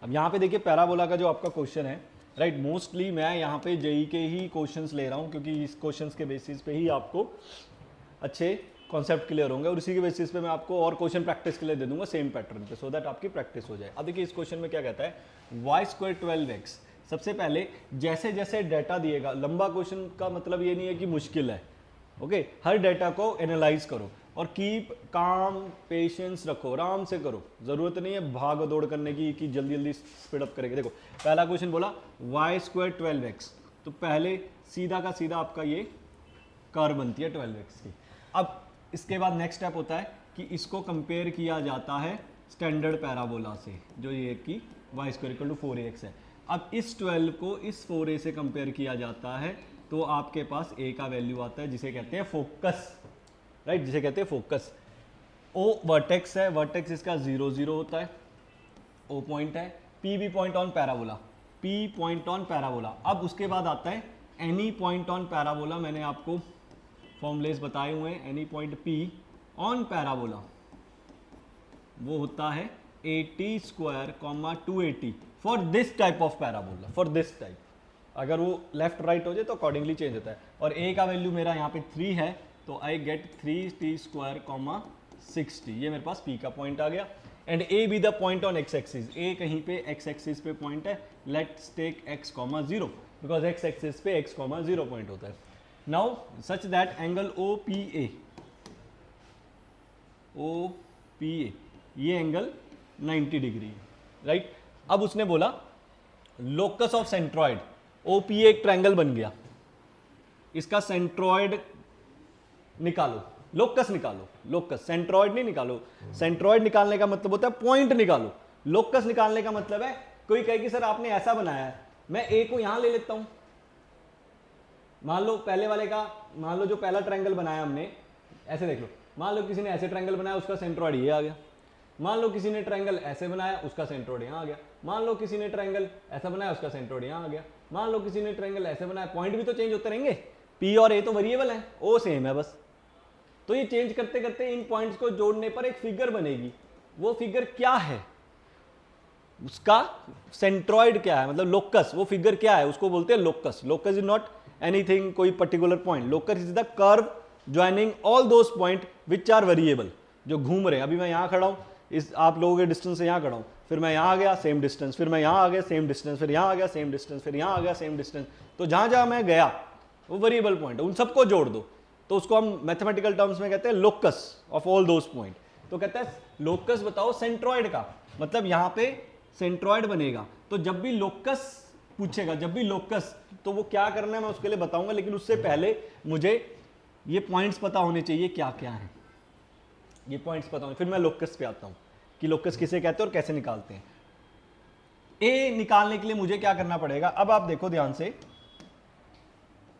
अब यहाँ पे देखिए पैराबोला का जो आपका क्वेश्चन है, राइट, मोस्टली मैं यहाँ पे जेई के ही क्वेश्चंस ले रहा हूँ क्योंकि इस क्वेश्चंस के बेसिस पे ही आपको अच्छे कॉन्सेप्ट क्लियर होंगे और उसी के बेसिस पे मैं आपको और क्वेश्चन प्रैक्टिस के लिए दे दूंगा सेम पैटर्न पे, सो दैट आपकी प्रैक्टिस हो जाए। अब देखिए इस क्वेश्चन में क्या कहता है, वाई स्क्वायर 12x। सबसे पहले जैसे जैसे डाटा दिएगा, लंबा क्वेश्चन का मतलब ये नहीं है कि मुश्किल है, ओके, हर डाटा को एनालाइज करो और कीप काम, पेशेंस रखो, आराम से करो, जरूरत नहीं है भाग दौड़ करने की कि जल्दी जल्दी स्पीड अप करेंगे। देखो पहला क्वेश्चन बोला वाई स्क्वायर 12x, तो पहले सीधा का सीधा आपका ये कर्व बनती है 12x की। अब इसके बाद नेक्स्ट स्टेप होता है कि इसको कंपेयर किया जाता है स्टैंडर्ड पैराबोला से, जो ये कि Y square equal to 4ax है। अब इस 12 को इस 4a से कंपेयर किया जाता है तो आपके पास a का वैल्यू आता है जिसे कहते हैं फोकस, राइट, जिसे कहते हैं फोकस। o वर्टेक्स है, वर्टेक्स इसका 0 0 होता है, o पॉइंट है, p भी point on parabola, p point on parabola. अब उसके बाद आता है एनी पॉइंट ऑन पैराबोला, मैंने आपको फॉर्मूलेस बताए हुए हैं। Any point p on parabola वो होता है 80 square comma 280 for this type of parabola, for this type. अगर वो लेफ्ट राइट हो जाए तो अकॉर्डिंगली चेंज होता है। और a का वैल्यू मेरा यहाँ पे 3 है तो I get 3t square comma 60, ये मेरे पास p का पॉइंट आ गया। And a be the point on x axis, a कहीं पे x एक्सिस पे पॉइंट है, let's take x comma 0 because x axis पे x कॉमा 0 पॉइंट होता है। Now such that angle OPA, OPA ये एंगल 90 डिग्री है, राइट। अब उसने बोला लोकस ऑफ सेंट्रॉइड, OPA एक ट्रायंगल बन गया, इसका सेंट्रॉइड निकालो, लोकस निकालो, लोकस, सेंट्रॉइड नहीं निकालो। सेंट्रॉइड निकालने का मतलब होता है पॉइंट निकालो, लोकस निकालने का मतलब है कोई कहे कि सर आपने ऐसा बनाया है, मैं a को यहां ले लेता हूं, मान लो पहले वाले का, मान लो जो पहला ट्रायंगल बनाया हमने, ऐसे देख लो, मान लो किसी ने ऐसे ट्रायंगल बनाया उसका सेंट्रॉइड ये आ गया, मान लो किसी ने ट्रायंगल ऐसे बनाया उसका सेंट्रॉइड यहाँ आ गया, मान लो किसी ने ट्रायंगल ऐसा बनाया उसका सेंट्रॉइड यहाँ आ गया, मान लो किसी ने ट्रायंगल ऐसे बनाया, पॉइंट भी तो चेंज होते रहेंगे, p और a तो वेरिएबल है, o सेम है बस। तो ये चेंज करते करते इन पॉइंट्स को जोड़ने पर एक फिगर बनेगी, वो फिगर क्या है, उसका सेंट्रॉइड क्या है, मतलब लोकस, वो फिगर क्या है उसको बोलते हैं locus. Locus is not anything कोई particular point, locus is the curve joining all those point which are variable, जो घूम रहे हैं। अभी मैं यहाँ खड़ा हूँ, इस आप लोगों के डिस्टेंस से यहाँ खड़ा हूँ, फिर मैं यहाँ आ गया सेम डिस्टेंस, फिर मैं यहाँ आ गया सेम डिस्टेंस, फिर यहाँ आ गया सेम डिस्टेंस, फिर यहाँ आ गया सेम डिस्टेंस, तो जहाँ जहाँ मैं गया वो वेरिएबल पॉइंट है, उन सबको जोड़ दो तो उसको हम मैथमेटिकल टर्म्स में कहते हैं locus of all those point. तो कहते हैं लोकस बताओ सेंट्रॉइड का, मतलब यहाँ पे सेंट्रॉइड बनेगा। तो जब भी लोकस पूछेगा, जब भी लोकस, तो वो क्या करना है मैं उसके लिए बताऊंगा, लेकिन उससे पहले मुझे ये पॉइंट्स पता होने चाहिए क्या क्या है, ये पॉइंट्स पता होने, फिर मैं लोकस पे आता हूं कि लोकस किसे कहते हैं और कैसे निकालते हैं। ए निकालने के लिए मुझे क्या करना पड़ेगा, अब आप देखो ध्यान से,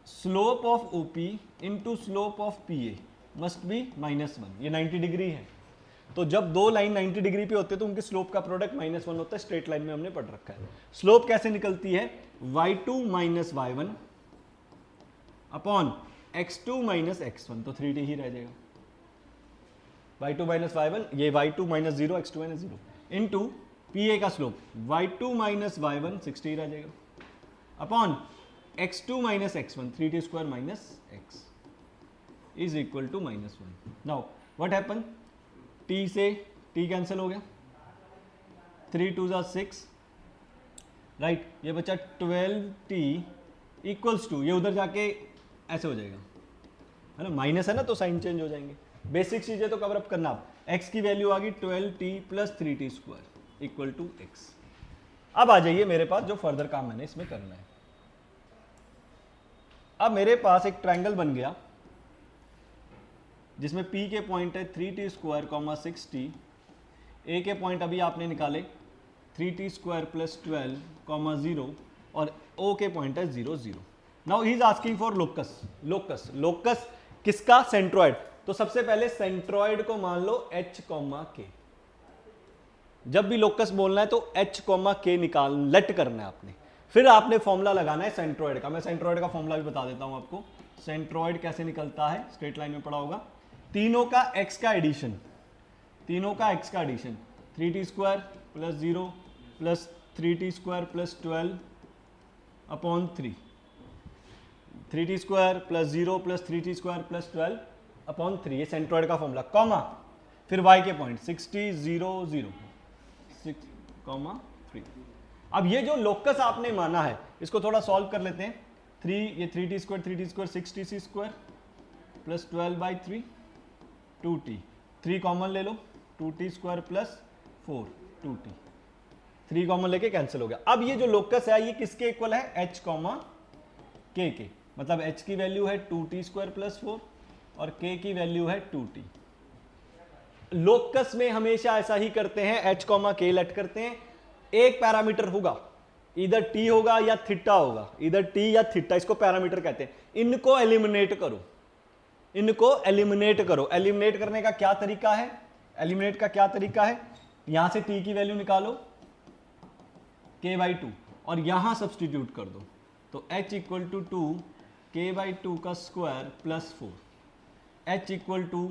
slope of OP into slope of PA must be -1, ये 90 डिग्री है। तो जब दो लाइन 90 डिग्री पे होते हैं तो उनके स्लोप का प्रोडक्ट -1 होता है, स्ट्रेट लाइन में हमने पढ़ रखा है। स्लोप कैसे निकलती है, y2 - y1 upon x2 - x1, तो 3t ही रह जाएगा, y2 - y1, ये y2 - 0 x2 - 0 इंटू PA का स्लोप y2 - y1 60 रह जाएगा, upon x2 - x1 3t square minus x is equal to -1। Now what happen, t से t कैंसिल हो गया, 3 2 6, राइट, ये बचा 12t इक्वल्स टू, ये उधर जाके ऐसे हो जाएगा, है ना, माइनस है ना तो साइन चेंज हो जाएंगे, बेसिक चीजें तो कवर अप करना। आप x की वैल्यू आ गई 12t + 3t square equal to x। अब आ जाइए मेरे पास जो फर्दर काम मैंने इसमें करना है। अब मेरे पास एक ट्रायंगल बन गया जिसमें p के पॉइंट है 3t स्क्वायर 6t, a के पॉइंट अभी आपने निकाले 3t स्क्वायर + 12 0 और o के पॉइंट है 0 0। Now he is asking for locus, locus, locus किसका, सेंट्रॉइड। तो सबसे पहले सेंट्रॉइड को मान लो h, k, जब भी लोकस बोलना है तो h, k निकाल लेट करना है आपने, फिर आपने फॉर्मूला लगाना है सेंट्रॉइड का। मैं सेंट्रॉइड का फॉर्मूला भी बता देता हूं आपको, सेंट्रॉइड कैसे निकलता है, स्ट्रेट लाइन में पड़ा होगा, तीनों का x का एडिशन, तीनों का x का addition, 3t square + 0 + 3t² plus 12 upon 3, 3t² plus 0 plus 3t² plus 12 upon 3, ये सेंट्रॉइड का फॉर्मूला, कॉमा फिर y के पॉइंट 60 0 0 6, 3। अब ये जो लोकस आपने माना है इसको थोड़ा सॉल्व कर लेते हैं। 3 ये 3t² 6t² plus 12/3 2t, 3 common ले लो 2t² प्लस 4 2t, 3 कॉमन लेके कैंसिल हो गया। अब ये जो लोकस है ये किसके इक्वल है, h k के, मतलब h की वैल्यू है 2t² प्लस 4 और k की वैल्यू है 2t। लोकस में हमेशा ऐसा ही करते हैं, h k लेट करते हैं, एक पैरामीटर होगा, इधर t होगा या थीटा होगा, इधर t या थीटा, इसको पैरामीटर कहते हैं। इनको एलिमिनेट करो, इनको एलिमिनेट करो। एलिमिनेट करने का क्या तरीका है, एलिमिनेट का क्या तरीका है, यहां से t की वैल्यू निकालो k/2 और यहां सब्सटीट्यूट कर दो, तो h इक्वल टू 2 k/2 का square plus 4, h equal to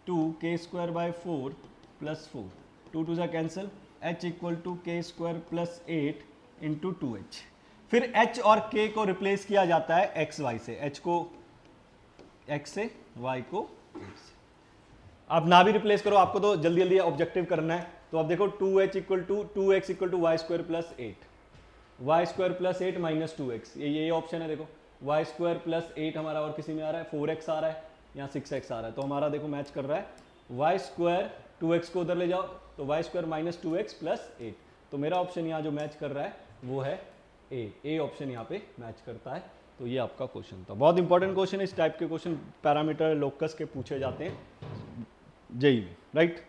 2 k²/4 plus 4, 2 2 जा cancel, h equal to k² plus 8 into 2h। फिर h और k को रिप्लेस किया जाता है x y से, h को x से, y को 8 से। आप ना भी रिप्लेस करो, आपको तो जल्दी जल्दी ऑब्जेक्टिव करना है। तो आप देखो 2h equal to 2x equal to y² plus 8, y² plus 8 minus 2x, ये ऑप्शन है। देखो y² प्लस 8 हमारा और किसी में आ रहा है, 4x आ रहा है, यहाँ 6x आ रहा है, तो हमारा देखो मैच कर रहा है। y² 2x को उधर ले जाओ तो y² माइनस 2x प्लस 8, तो मेरा ऑप्शन यहाँ जो मैच कर रहा है वो है ए ऑप्शन यहाँ पे मैच करता है। तो ये आपका क्वेश्चन था, बहुत इंपॉर्टेंट क्वेश्चन है। इस टाइप के क्वेश्चन पैरामीटर लोकस के पूछे जाते हैं जेईई में, राइट।